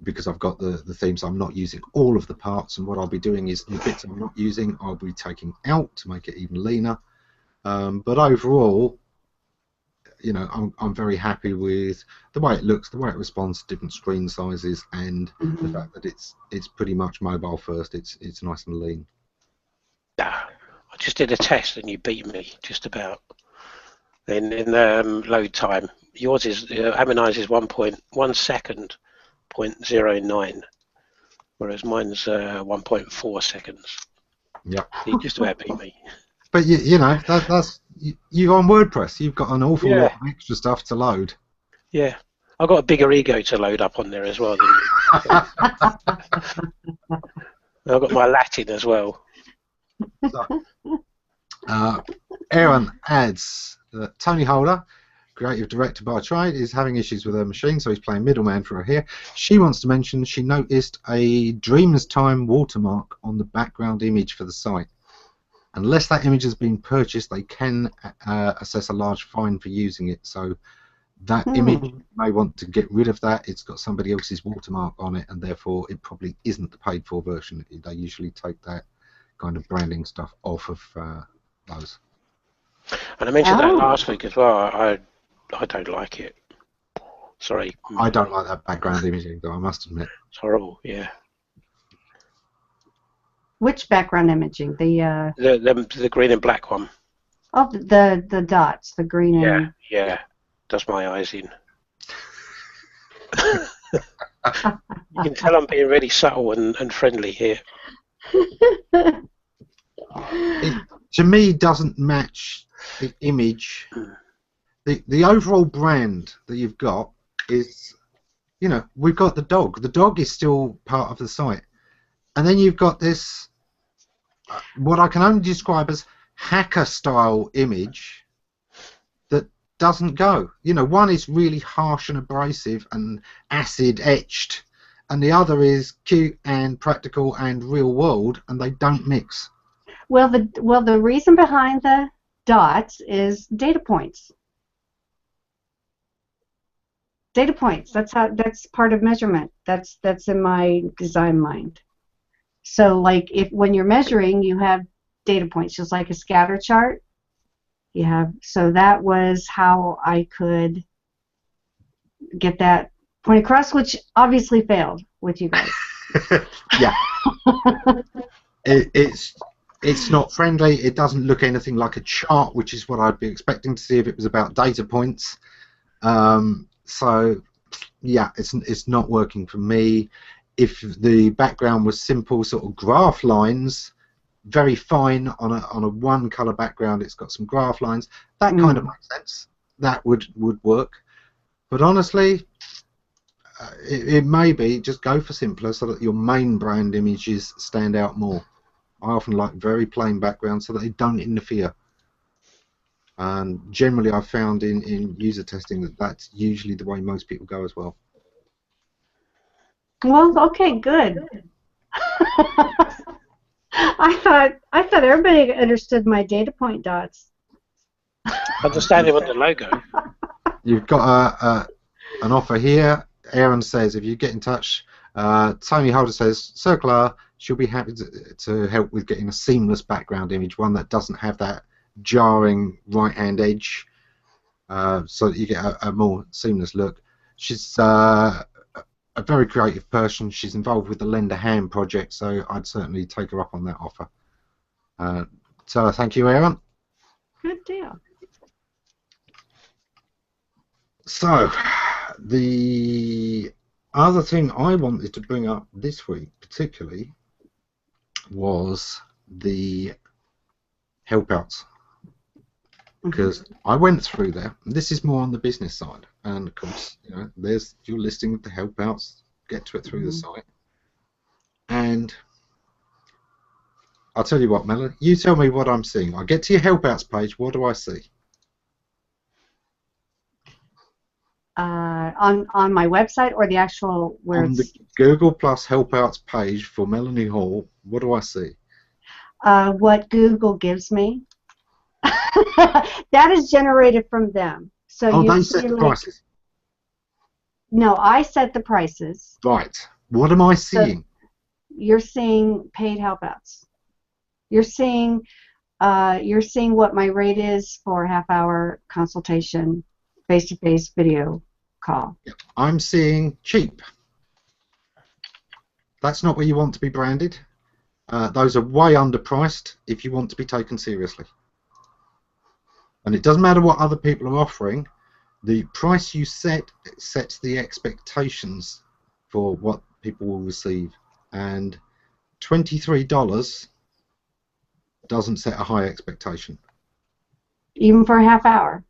because I've got the themes. I'm not using all of the parts, and what I'll be doing is the bits I'm not using I'll be taking out to make it even leaner. But overall, you know, I'm very happy with the way it looks, the way it responds to different screen sizes, and the fact that it's pretty much mobile first. It's nice and lean. I just did a test and you beat me just about. In load time, yours is Ammonize is 1.1 second, 0.09, whereas mine's 1.4 seconds. Yeah. You just about beat me. But you know, that's you on WordPress. You've got an awful lot of extra stuff to load. Yeah, I've got a bigger ego to load up on there as well than you. I've got my Latin as well. So, Aaron adds that Tony Holder, creative director by trade, is having issues with her machine, so he's playing middleman for her here. She wants to mention she noticed a Dreamers Time watermark on the background image for the site. Unless that image has been purchased, they can assess a large fine for using it. So that image, you may want to get rid of that. It's got somebody else's watermark on it, and therefore it probably isn't the paid-for version. They usually take that kind of branding stuff off of those. And I mentioned that last week as well. I don't like it. Sorry. I don't like that background imaging, though, I must admit. It's horrible, yeah. Which background imaging? The green and black one. Oh, the dots, the green and... Yeah. Does my eyes in. You can tell I'm being really subtle and friendly here. It, to me, doesn't match the image. The overall brand that you've got is, you know, we've got the dog. The dog is still part of the site. And then you've got this, what I can only describe as hacker-style image that doesn't go. You know, one is really harsh and abrasive and acid-etched, and the other is cute and practical and real-world, and they don't mix. Well, the reason behind the dots is data points. Data points. That's part of measurement. That's in my design mind. So, like, when you're measuring, you have data points, just like a scatter chart. You have. So that was how I could get that point across, which obviously failed with you guys. Yeah. It's not friendly. It doesn't look anything like a chart, which is what I'd be expecting to see if it was about data points. So, yeah, it's not working for me. If the background was simple, sort of graph lines, very fine on a one-color background, it's got some graph lines. That kind of makes sense. That would work. But honestly, it may be just go for simpler so that your main brand images stand out more. I often like very plain backgrounds so that they don't interfere. And generally, I've found in user testing that that's usually the way most people go as well. Well, okay, good. I thought everybody understood my data point dots. Understand it with the logo. You've got an offer here. Aaron says if you get in touch, Tony Holder says Circular, she'll be happy to help with getting a seamless background image, one that doesn't have that jarring right-hand edge, so that you get a more seamless look. She's a very creative person. She's involved with the Lend a Hand project, so I'd certainly take her up on that offer. So thank you, Aaron. Good deal. So the other thing I wanted to bring up this week particularly was the helpouts, because I went through there. This is more on the business side, and of course, you know, there's your listing of the helpouts. Get to it through the site, and I'll tell you what, Melanie. You tell me what I'm seeing. I get to your helpouts page. What do I see? On my website or the actual where on the Google Plus helpouts page for Meloney Hall? What do I see? what Google gives me. That is generated from them. So Oh, you they see, set the like, prices. no, I set the prices. Right. What am I So seeing? you're seeing paid help outs. You're seeing what my rate is for a half-hour consultation, face-to-face video call. I'm seeing cheap. That's not where you want to be branded. Those are way underpriced if you want to be taken seriously. And it doesn't matter what other people are offering. The price you set sets the expectations for what people will receive. And $23 doesn't set a high expectation. Even for a half hour,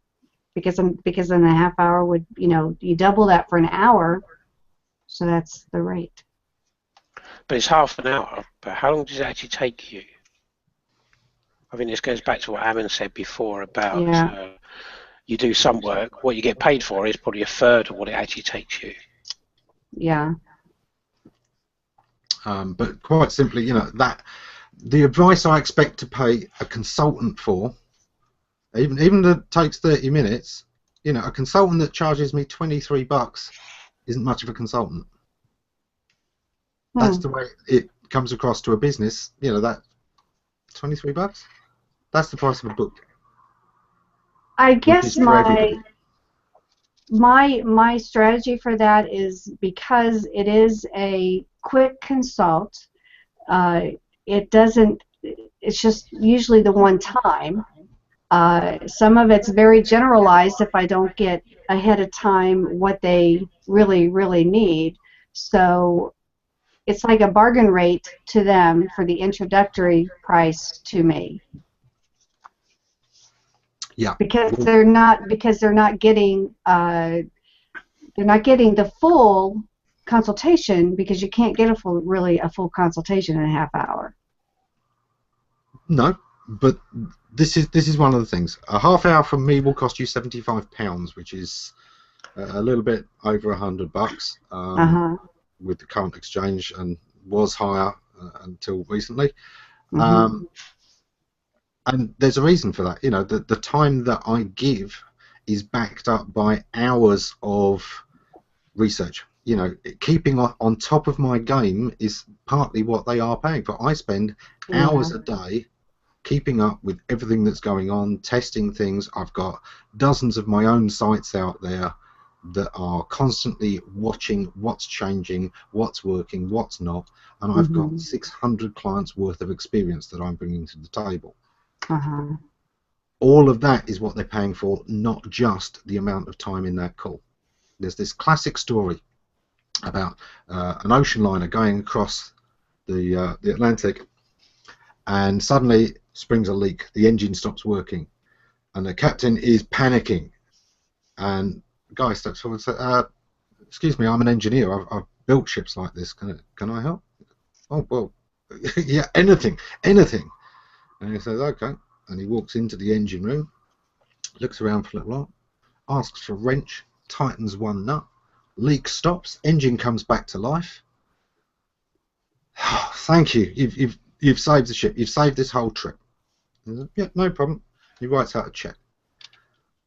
because in a half hour would, you double that for an hour, so that's the rate. But it's half an hour. But how long does it actually take you? I mean, this goes back to what Ammon said before about you do some work. What you get paid for is probably a third of what it actually takes you. Yeah. But quite simply, that the advice I expect to pay a consultant for, even that takes 30 minutes, a consultant that charges me $23 isn't much of a consultant. That's the way it comes across to a business. That $23. That's the price of a book. I guess my strategy for that is, because it is a quick consult. It doesn't. It's just usually the one time. Some of it's very generalized if I don't get ahead of time what they really, really need. So it's like a bargain rate to them for the introductory price to me. Yeah. Because they're not getting the full consultation, because you can't get a full consultation in a half hour. No, but this is one of the things. A half hour from me will cost you £75, which is a little bit over $100 with the current exchange, and was higher until recently. And there's a reason for that. The time that I give is backed up by hours of research. Keeping on top of my game is partly what they are paying for. I spend hours a day keeping up with everything that's going on, testing things. I've got dozens of my own sites out there that are constantly watching what's changing, what's working, what's not, and I've got 600 clients worth of experience that I'm bringing to the table. All of that is what they're paying for, not just the amount of time in that call. There's this classic story about an ocean liner going across the Atlantic, and suddenly springs a leak. The engine stops working, and the captain is panicking. And the guy steps forward and says, "Excuse me, I'm an engineer. I've built ships like this. Can I help?" "Oh well, yeah, anything." And he says, "Okay." And he walks into the engine room, looks around for a little while, asks for a wrench, tightens one nut, leak stops, engine comes back to life. "Oh, thank you. You've saved the ship. You've saved this whole trip." Says, "Yeah, no problem." He writes out a check.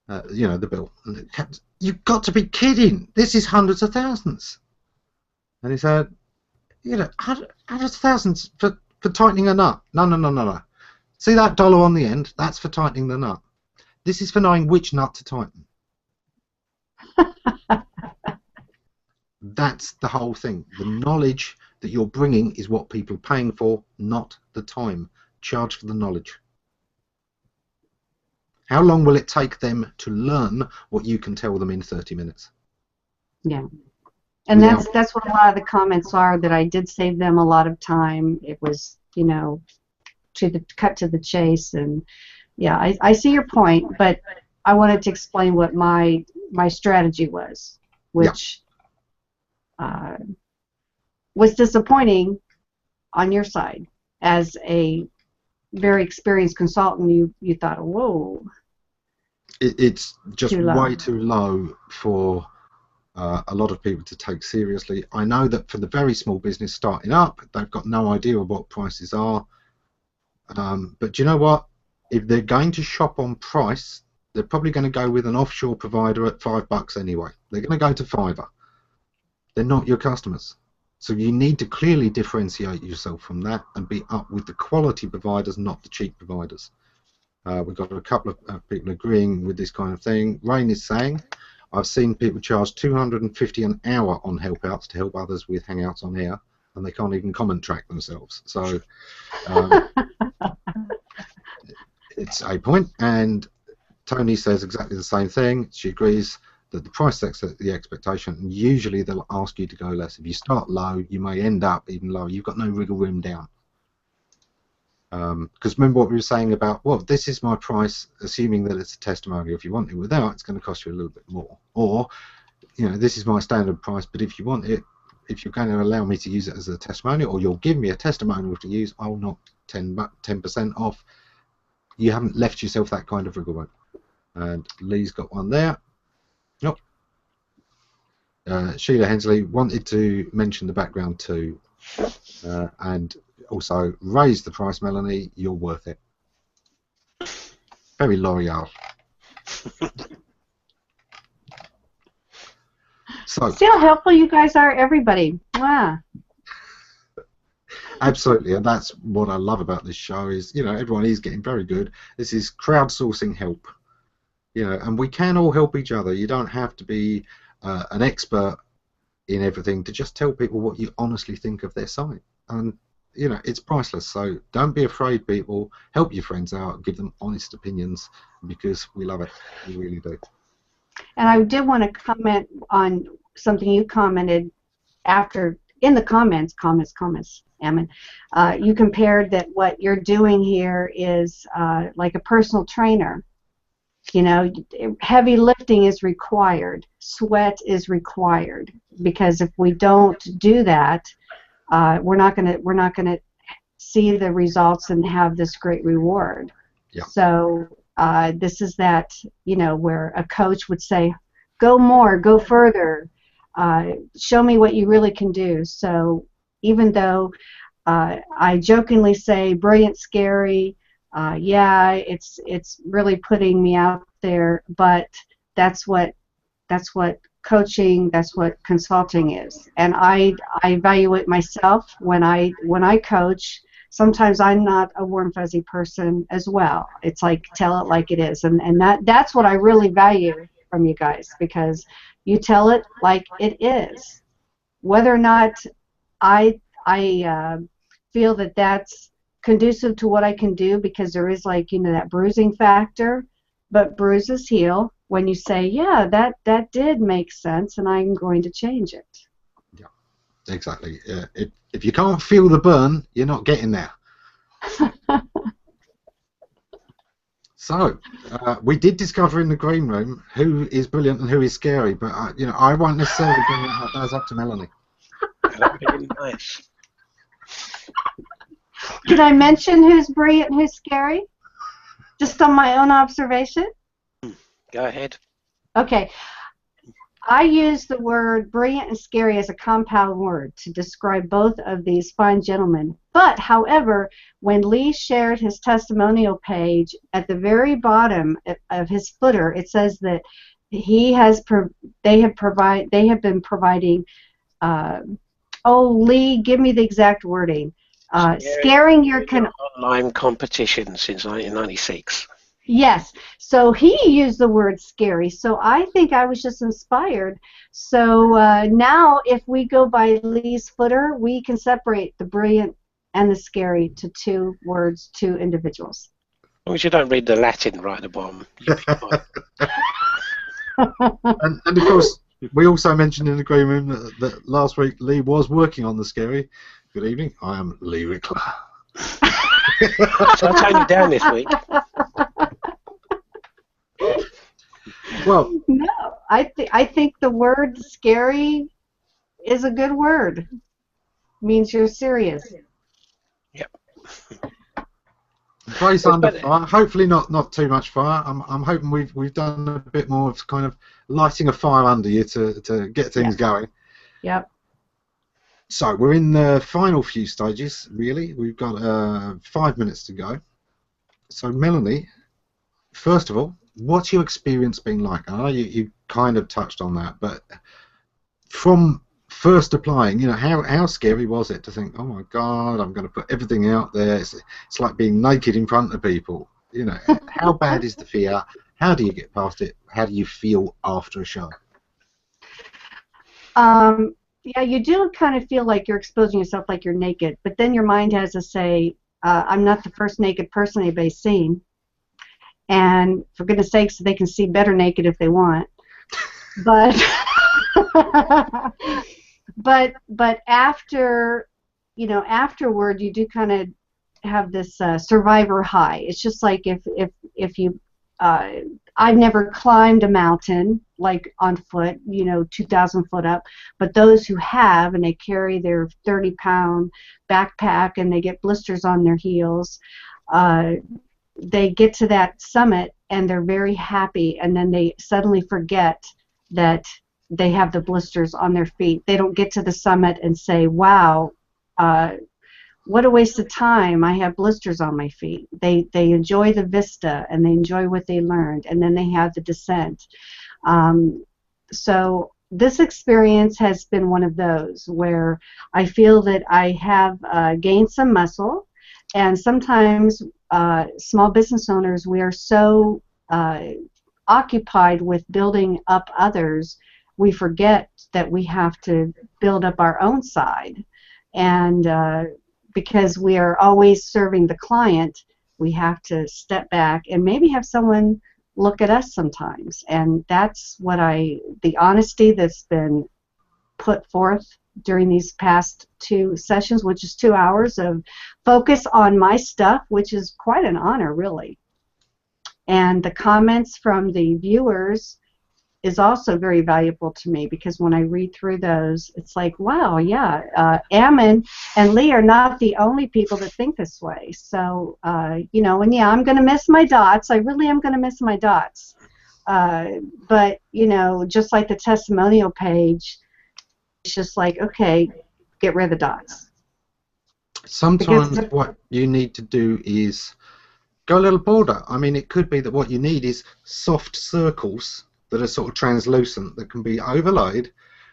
The bill. And the captain, "You've got to be kidding. This is hundreds of thousands." And he said, hundreds of thousands for tightening a nut. No. See that dollar on the end? That's for tightening the nut. This is for knowing which nut to tighten. That's the whole thing. The knowledge that you're bringing is what people are paying for, not the time. Charge for the knowledge. How long will it take them to learn what you can tell them in 30 minutes? Yeah. And that's what a lot of the comments are, that I did save them a lot of time. It was, cut to the chase. And yeah, I see your point, but I wanted to explain what my strategy was, which was disappointing on your side. As a very experienced consultant, you thought, whoa. It's just way too low for a lot of people to take seriously. I know that for the very small business starting up, they've got no idea of what prices are. But do you know what? If they're going to shop on price, they're probably going to go with an offshore provider at $5 anyway. They're going to go to Fiverr. They're not your customers. So you need to clearly differentiate yourself from that and be up with the quality providers, not the cheap providers. We've got a couple of people agreeing with this kind of thing. Rain is saying, I've seen people charge $250 an hour on help-outs to help others with Hangouts on air, and they can't even comment track themselves. So it's a point. And Tony says exactly the same thing. She agrees that the price sets the expectation, and usually they'll ask you to go less. If you start low, you may end up even lower. You've got no wriggle room down. Because remember what we were saying about, well, this is my price, assuming that it's a testimonial. If you want it without, it's going to cost you a little bit more. Or, you know, this is my standard price, but if you want it, if you're going to allow me to use it as a testimonial, or you'll give me a testimonial to use, I'll knock 10% off. You haven't left yourself that kind of wriggle room. And Lee's got one there. Nope. Sheila Hensley wanted to mention the background too, and also raise the price, Melanie. You're worth it. Very L'Oreal. So See how helpful you guys are, everybody. Wow. Absolutely, and that's what I love about this show is, you know, everyone is getting very good. This is crowdsourcing help, you know, and we can all help each other. You don't have to be an expert in everything to just tell people what you honestly think of their site, and you know, it's priceless. So don't be afraid, people. Help your friends out, give them honest opinions, because we love it. We really do. And I did want to comment on something you commented after in the comments, Ammon. You compared that what you're doing here is like a personal trainer. You know, heavy lifting is required, sweat is required, because if we don't do that, we're not gonna see the results and have this great reward. Yeah. So this is that, you know, where a coach would say, go more, go further, show me what you really can do. So even though I jokingly say brilliant, scary, yeah, it's really putting me out there, but that's what coaching, that's what consulting is. And I evaluate myself when I coach. Sometimes I'm not a warm fuzzy person as well. It's like tell it like it is, and that's what I really value from you guys, because you tell it like it is, whether or not I feel that that's conducive to what I can do, because there is, like, you know, that bruising factor, but bruises heal when you say, yeah, that did make sense and I'm going to change it. Yeah, exactly. If you can't feel the burn, you're not getting there. So we did discover in the green room who is brilliant and who is scary, but you know, I won't necessarily bring that. That's up to Melanie. That'd be nice. Can I mention who's brilliant and who's scary? Just on my own observation? Go ahead. Okay. I use the word brilliant and scary as a compound word to describe both of these fine gentlemen. But, however, when Lee shared his testimonial page, at the very bottom of his footer, it says that they have been providing. Oh, Lee, give me the exact wording. Scaring your online competition since 1996. Yes, so he used the word scary, so I think I was just inspired. So now if we go by Lee's footer, we can separate the brilliant and the scary to two words, two individuals. As long as you don't read the Latin right at the bottom. and of course, we also mentioned in the green room that last week Lee was working on the scary. Good evening, I am Lee Rickler. So I toned it down this week. Well, no, I think the word scary is a good word. It means you're serious. Yep. Brace under fire. Hopefully not too much fire. I'm hoping we've done a bit more of kind of lighting a fire under you to get things going. Yep. So we're in the final few stages, really. We've got 5 minutes to go. So Melanie, first of all, what's your experience been like? I know you kind of touched on that, but from first applying, how scary was it to think, oh my God, I'm going to put everything out there. It's like being naked in front of people. How bad is the fear? How do you get past it? How do you feel after a show? Yeah, you do kind of feel like you're exposing yourself like you're naked, but then your mind has to say, I'm not the first naked person anybody's seen. And for goodness sakes, they can see better naked if they want. But but after, afterward, you do kind of have this survivor high. It's just like if you I've never climbed a mountain like on foot, 2,000 foot up, but those who have, and they carry their 30-pound backpack and they get blisters on their heels, they get to that summit and they're very happy, and then they suddenly forget that they have the blisters on their feet. They don't get to the summit and say, wow, what a waste of time, I have blisters on my feet. They enjoy the vista and they enjoy what they learned, and then they have the descent. So this experience has been one of those where I feel that I have gained some muscle, and sometimes small business owners, we are so occupied with building up others, we forget that we have to build up our own side. And because we are always serving the client, we have to step back and maybe have someone look at us sometimes. And that's what the honesty that's been put forth during these past 2 sessions, which is 2 hours of focus on my stuff, which is quite an honor, really. And the comments from the viewers is also very valuable to me, because when I read through those, it's like, wow, yeah, Ammon and Lee are not the only people that think this way. So, and yeah, I'm going to miss my dots. I really am going to miss my dots. But, just like the testimonial page, it's just like, okay, get rid of the dots. Sometimes what you need to do is go a little broader. I mean, it could be that what you need is soft circles that are sort of translucent, that can be overlaid,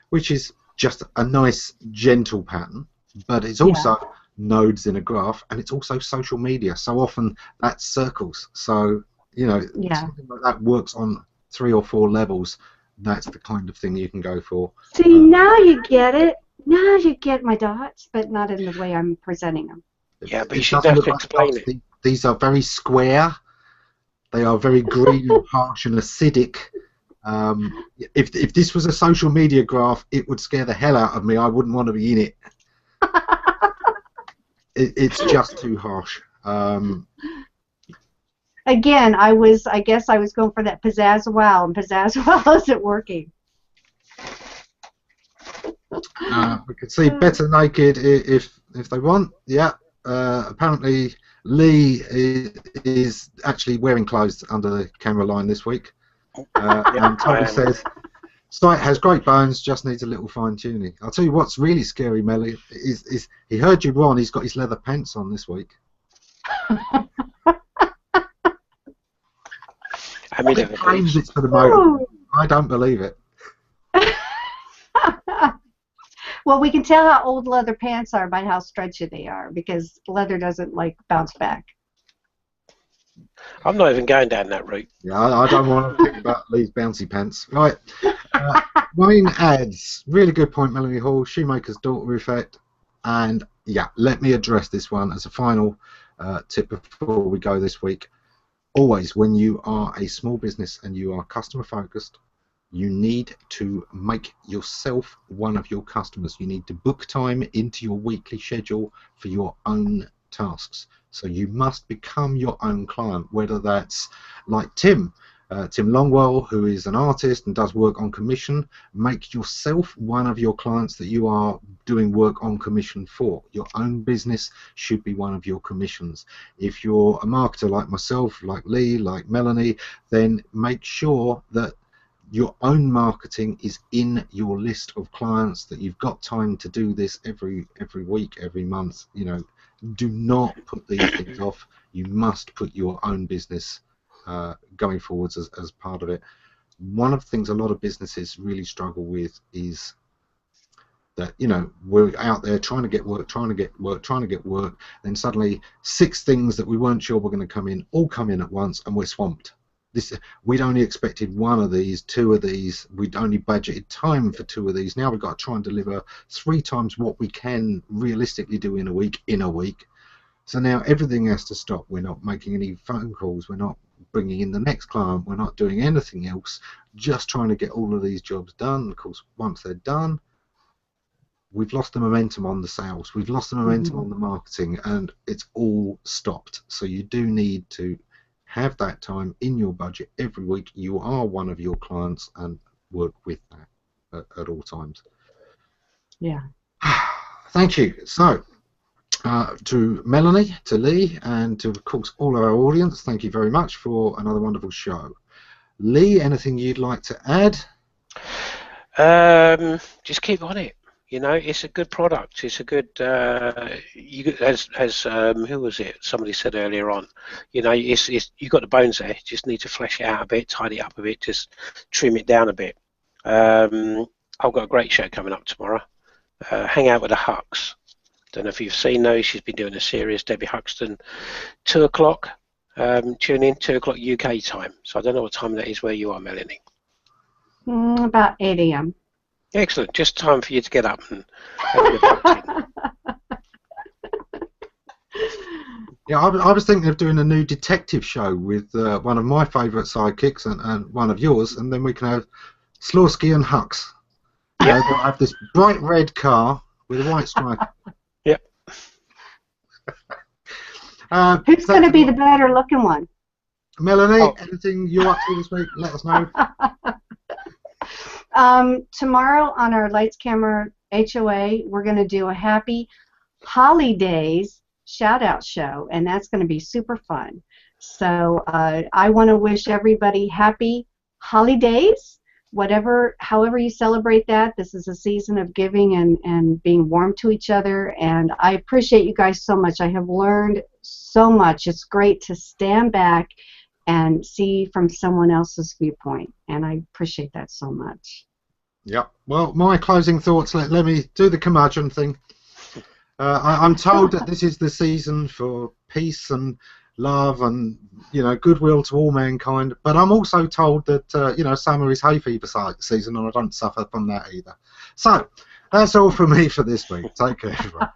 which is just a nice, gentle pattern, but it's also nodes in a graph, and it's also social media. So often that's circles. So, something like that works on 3 or 4 levels. That's the kind of thing you can go for. See, now you get it. Now you get my dots, but not in the way I'm presenting them. Yeah, but you should have to explain it. These are very square. They are very green and harsh and acidic. If this was a social media graph, it would scare the hell out of me. I wouldn't want to be in it. It's just too harsh. Again, I guess I was going for that pizzazz wow, and pizzazz wow isn't working. We can see better naked if they want. Yeah. Apparently Lee is actually wearing clothes under the camera line this week. And Toby says, site has great bones, just needs a little fine tuning. I'll tell you what's really scary, Melly, is he heard you wrong. He's got his leather pants on this week. I mean, it claims it's for the motor. I don't believe it. Well, we can tell how old leather pants are by how stretchy they are, because leather doesn't bounce back. I'm not even going down that route. Yeah, I don't want to think about Lee's bouncy pants. Right. Wayne adds, really good point, Meloney Hall, shoemaker's daughter effect. And yeah, let me address this one as a final tip before we go this week. Always, when you are a small business and you are customer focused, you need to make yourself one of your customers. You need to book time into your weekly schedule for your own tasks. So you must become your own client, whether that's like Tim Longwell, who is an artist and does work on commission. Make yourself one of your clients that you are doing work on commission for. Your own business should be one of your commissions. If you're a marketer like myself, like Lee, like Melanie, then make sure that your own marketing is in your list of clients, that you've got time to do this every week, every month. You know, do not put these things off. You must put your own business going forwards as part of it. One of the things a lot of businesses really struggle with is that, you know, we're out there trying to get work, then suddenly 6 things that we weren't sure were going to come in all come in at once, and we're swamped. We'd only expected 1 of these, 2 of these, we'd only budgeted time for 2 of these. Now we've got to try and deliver 3 times what we can realistically do in a week. So now everything has to stop. We're not making any phone calls, we're not bringing in the next client, we're not doing anything else, just trying to get all of these jobs done. Of course, once they're done, we've lost the momentum on the sales, we've lost the momentum on the marketing, and it's all stopped. So you do need to have that time in your budget every week. You are one of your clients, and work with that at all times. Yeah. Thank you. So to Melanie, to Lee, and to, of course, all of our audience, thank you very much for another wonderful show. Lee, anything you'd like to add? Just keep on it. You know, it's a good product. It's a good, as who was it? Somebody said earlier on. You know, it's you got the bones there. You just need to flesh it out a bit, tidy it up a bit, just trim it down a bit. I've got a great show coming up tomorrow. Hang out with the Hucks. Don't know if you've seen those. She's been doing a series, Debbie Huxton, 2 o'clock. Tune in, 2 o'clock UK time. So I don't know what time that is where you are, Melanie. About 8 a.m. Excellent. Just time for you to get up and have a good Yeah, I was thinking of doing a new detective show with one of my favourite sidekicks and one of yours, and then we can have Slorsky and Hux. Yeah. They'll have this bright red car with a white stripe. Yep. Who's going to be the better looking one? Melanie, anything you're up to this week? Let us know. Tomorrow on our Lights Camera HOA, we're going to do a happy holidays shout out show, and that's going to be super fun. So I want to wish everybody happy holidays, however you celebrate that. This is a season of giving and being warm to each other, and I appreciate you guys so much. I have learned so much. It's great to stand back and see from someone else's viewpoint, and I appreciate that so much. Yeah. Well, my closing thoughts. Let me do the curmudgeon thing. I'm told that this is the season for peace and love and, you know, goodwill to all mankind. But I'm also told that you know, summer is hay fever season, and I don't suffer from that either. So that's all from me for this week. Take care, everyone.